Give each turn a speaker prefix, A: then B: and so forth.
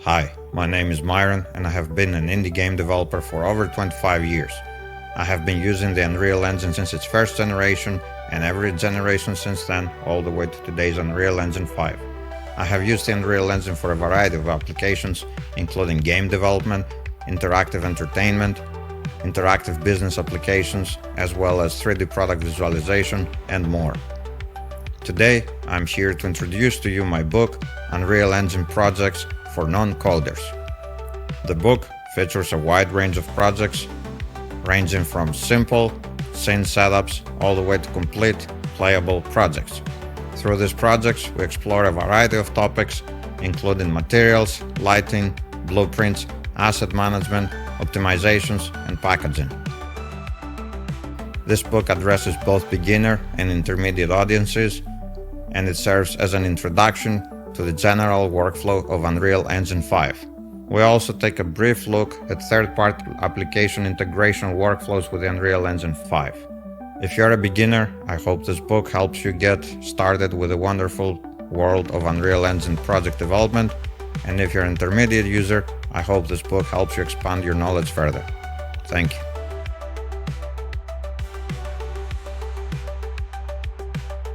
A: Hi, my name is Myron and I have been an indie game developer for over 25 years. I have been using the Unreal Engine since its first generation and every generation since then, all the way to today's Unreal Engine 5. I have used the Unreal Engine for a variety of applications, including game development, interactive entertainment, interactive business applications, as well as 3D product visualization and more. Today, I'm here to introduce to you my book, Unreal Engine Projects for Non-Coders. The book features a wide range of projects, ranging from simple scene setups all the way to complete playable projects. Through these projects, we explore a variety of topics, including materials, lighting, blueprints, asset management, optimizations, and packaging. This book addresses both beginner and intermediate audiences, and it serves as an introduction to the general workflow of Unreal Engine 5. We also take a brief look at third-party application integration workflows with the Unreal Engine 5. If you're a beginner, I hope this book helps you get started with the wonderful world of Unreal Engine project development, and if you're an intermediate user, I hope this book helps you expand your knowledge further. Thank you.